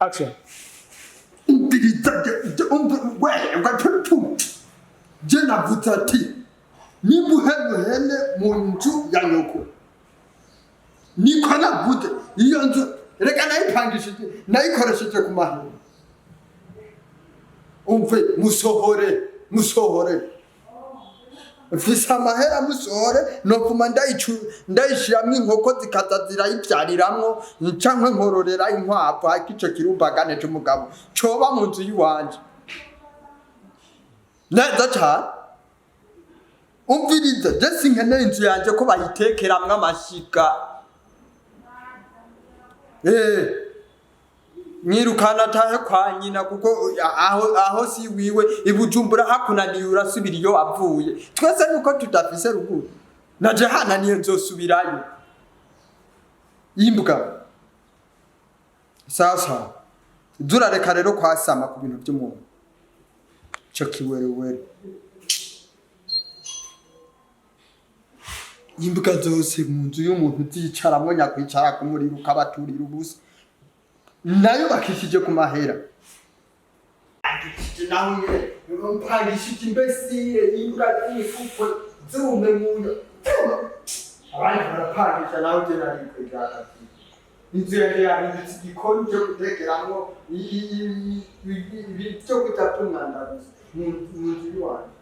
Action. Jena butati. Nibu hele munju ya nyoko. Nikona bute. Iyo nzu. Reka nayipangishije. Nayikoresheje ku mahoro. Umve musohore. Mfise amahera musohore no kuma ndayishiramwe inkoko zikaza zirayibyariramwo ncankwe nkororera inkwavu akico kirumbagane c'umugabo coba mu nzu yiwanje neza cyane umviriza je sinkeneye inzu yanje ko bayitekeramwe amashika Nyirukana tahe kwa nyina kuko aho si wiwe ibujumbura hakunaniye urasubira iyo avuye twese nuko tudafise ruguru naje hana niyo nzosubirayo imbwa sasa durareka rero kwasama ku bintu by'umuntu cyo kiwerewere imbwa zose mu nzu y'umuntu zicaramwe nyakwicara kumurira ukabaturira ubusa nayo bakishije ku mahera nawe mpangishije imbesire imbwa z'ifuko zume muyo abandi barapangisha nawe je nari kwigaka inzu yari yahindutse igikoni cyo gutekeramwo ibyo kutatumwanda mu nzu yiwanje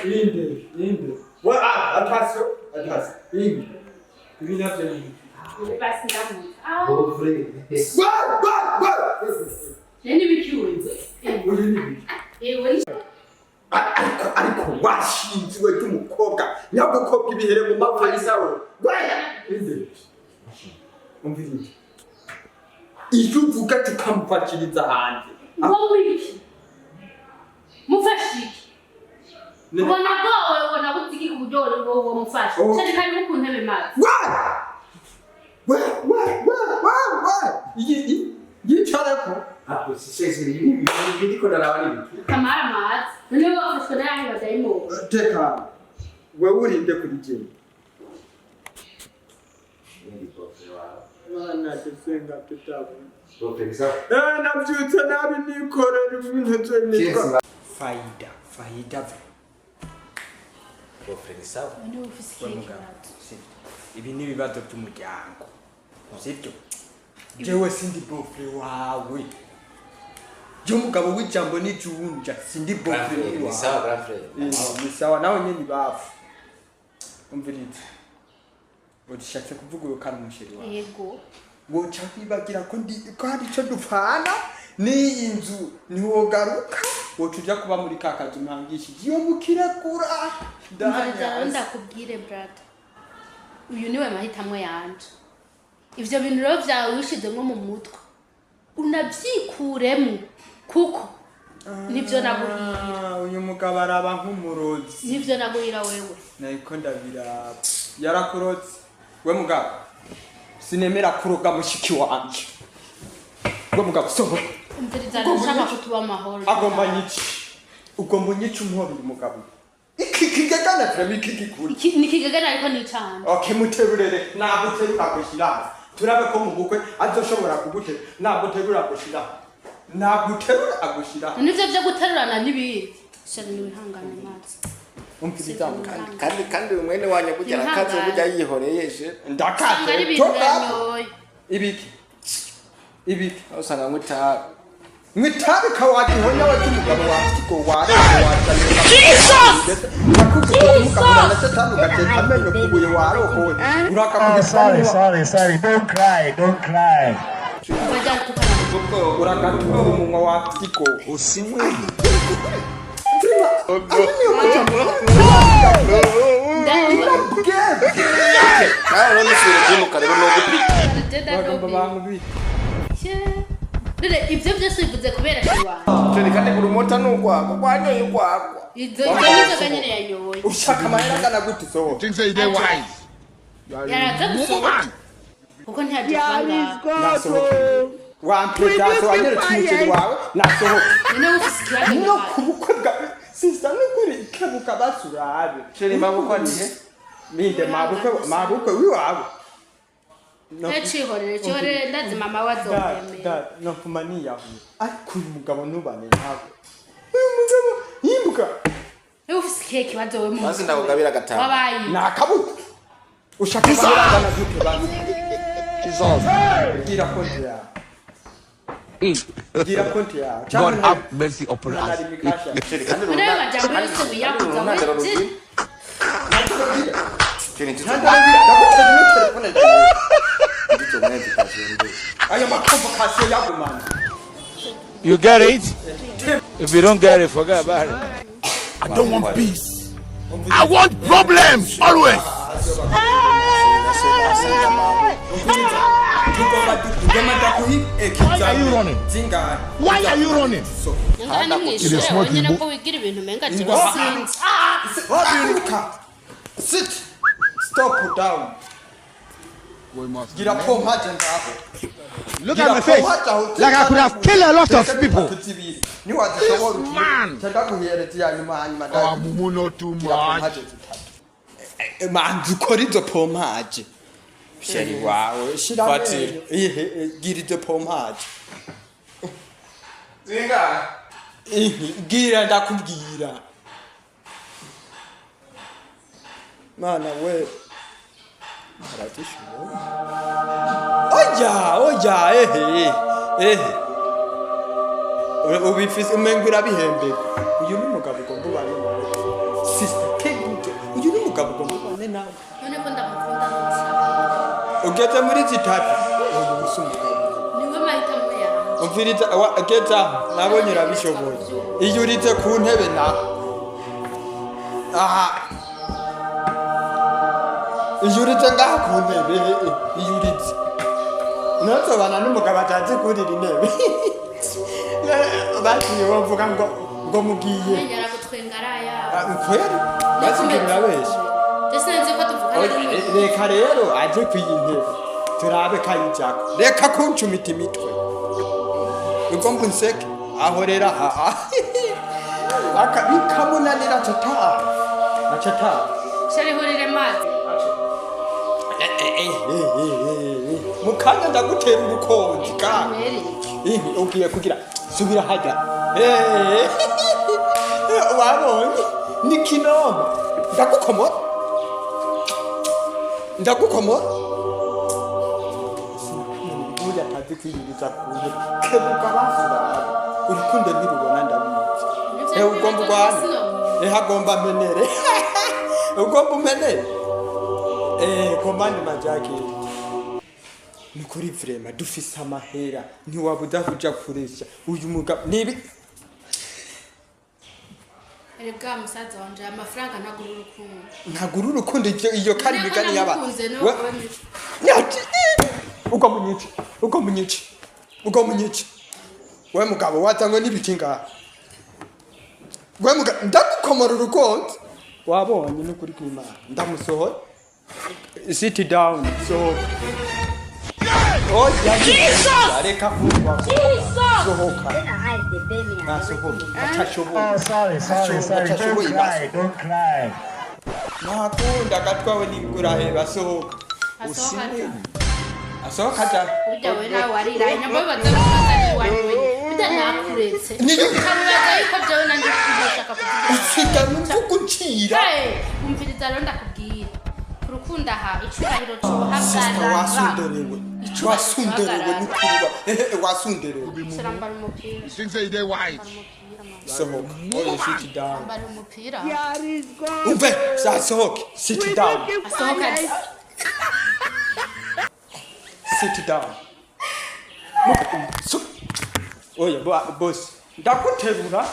Inde. Well, attention. Inde. Ibi navyo ni. Basi ndamu. Neni bikiwe. Ariko washinzwe cy'umukobwa nyagukobwa ibihere mu mapfarisa we. Inde. Umviriye. Iyo uvuga tukamufashiriza hanze. Ngo wiki. Mufashiki. Ubona bwawe ubona butiki ku buryo wowe mufasha. Cyane kandi ku ntebe mazi. Yicareko. Apo sisezeri ibindi ko narabari biki. Kamara mazi. Niyo wafashwe nayo badayimo. Teka. Wewe urinde kuri jeni. Ndi professor wawe. Mwana tusenga tutabu. Professor. Nabyutse nabi nikorera ibintu byo nitwa. Faida. Professor. Niyo ufise Ibi ni bibazo by'umuryango. Sibyo? Jewe sindi bofre wawe. Jo mugabo w'ijambo ni juunja sindi bofre wawe. Ni sawa brafre. Ni sawa nawe nyene bafu. Umvirite. Udishatse kuvuga uyo kana umusheri wawe. Yego. Wo cyakibagira ko hari cyo dupfana ni inzu ntiwogaruka wo tujya kuba muri kakazu mpangishije iyo mukirekura. Ndakubwire brother. Uyu niwe mahitamwe yanje. Ivyo bintu rero vyawe wishize nko mu mutwe. Unavyikuremo kuko nivyo naguhira. Uyu mugabo araba nk'umurozi. Nivyo naguhira wewe. Nayiko ndabira yarakurotse. We mugabo sinemera kuroga mushiki wanje. We mugabo soho. Umviriza ndashaka kutuba amahoro. Agomba nyici. Ugomba nyici umuhoro uyu mugabo. Iki kigagana turabika igikuri. Ni kigagana ariko ni cyane. Okay muterurere naguterura gushira. Turabe ko mu bukwe azoshobora kugutera. Naguterura gushira. Naguterura agushira. Nivyo byo guterurana nibi. Shari ni wihangana mazi. Umviriza kandi umwene wanye kujya akazo kujya yihoreyeje. Ndakaze. Ibiki. Usanga Mwitabi kawaji honya wa umugabo watiko ware Sorry, don't cry. Urakatumba umunwa watiko usimwe. None ivyo byose bivuze kubera kiwa. Turi kandi kurumota n'ugwagwa kwanyoye ugwagwa. Izo nzoga nyene yanyoye. Ushaka amahera kana gute so? Things say they wise. Yaraza gusohoka. Kuko ntiyagikanga. Nasohoka. Wampeda so wanyere tumuceri wawe nasohoka. None ufise ikibazo No kubukwe bwa sister n'ukuri ikebuka basurabe. Sheri mabukwa nihe? Minde mabukwe wiwawe. Chihorere ndazi mama wazomemera. No kumania hu. Ariko uyu mugabo nubane ntabwo. Uyu mugabo yimbuka. Ufise keke bazowe mu. Basi ndakugabira gatanu. Wabayi. Nakabuka. Ushaka kubirangana gute basi? Gira konti ya. Gira konti ya. God have mercy upon us. None majambo yose biyakuza wewe. You get it? If you don't get it, forget about it. I don't want peace. I want problems always. Why are you running? Why are you running? It is smoking. Sit. Stop down. Get up home, Look at my face. Like I could have killed a lot of people. Man. Oh, Mumu, not too much. Man, you call it the pomage. Sherry, wow. Get it the pomage. Gira da kugira. Mana we. Oya, ubifise umengura bihembe. Uyu ni mugabo ugomba ubane nawe. Sister Kate, uyu ni mugabo ugomba ubane nawe. None ko ndamukunda n'umusaza. Ugeze muri zitatu. Uyu musumugabo. Niwe mahitamo yawe. Umviriza ageta nabonye urabishoboye. Iyo urite ku ntebe na. Aha. Iyo urite ngaha ku ntebe, iyo urite. Notsobana n'umugabo atazi kurira intebe. Basi bavuga ngo mugiye. Yara gutwengara yawe. Kweri? Basi ngira beshe. Desenze ko tuvugana. Reka rero aje kwiyintebe. Turabe kayijako. Reka kuncumita imitwe. Ugomba unseke ahorera ha. Bikamunanira tata. Tata. Shari horire mazi. Mukanya ndagutera urukonzi ka. Ugiye kugira subira hajya. Wabonye ni kinoma. Ndagukomora. Uya tazi kwiriza kuje. Kebuka basura. Urukundo ntirubona ndabizi. Ugomba kwana. Hagomba menere. Ugomba menere. Komande majaki. Nukuri vrema dufise amahera ntiwabuda kuja kuresha uyu mugabo nibi Erega musaza wanje amafaranga ntagura urukundo iyo kari bigani yaba uko munyici we mugabo watangwe nibikinga we mugabo ndagukomora urukundo wabonye nukuri kw'Imana ndamusohora sit down so Oh, Jesus! Sorry. Don't cry. Nakunda katwawe nikurahe basohoka. Usimwe. Asohoka ta. Ujya wena warira inambo bazamukaza wari. Bida nakuretse. Kamuraga yuko byawe nandi kushaka kugira. Usika nukuncira. Umviriza ronda kubwira. Kurukunda ha icurahiro cyo hagara. Wasunderewe n'ukuriba wasunderewe Sirambara umupira Things say they wise. sohoka oya sit down ambara umupira umve sohoka sit down asohoka sit down oya boss ndakuterura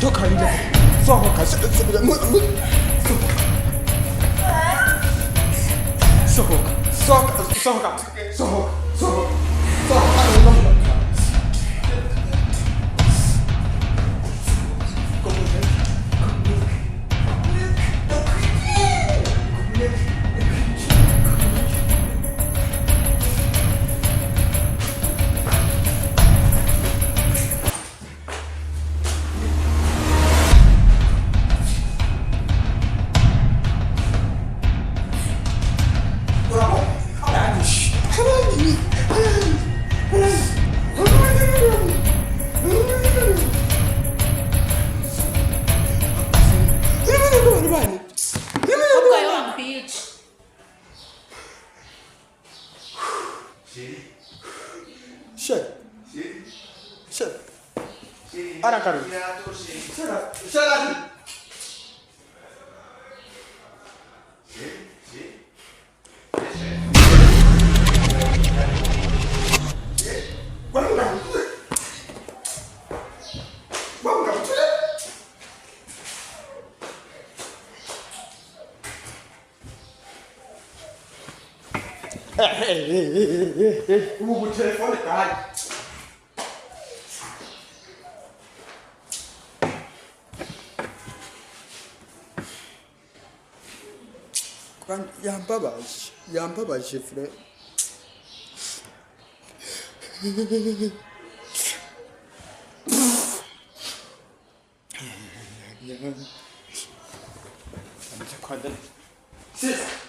toka nje sohoka sohoka Abwaye wankwica. Shut. Ara karo. Shut. Hey, Google telefone kai. Kan yambabaje frère. I'm just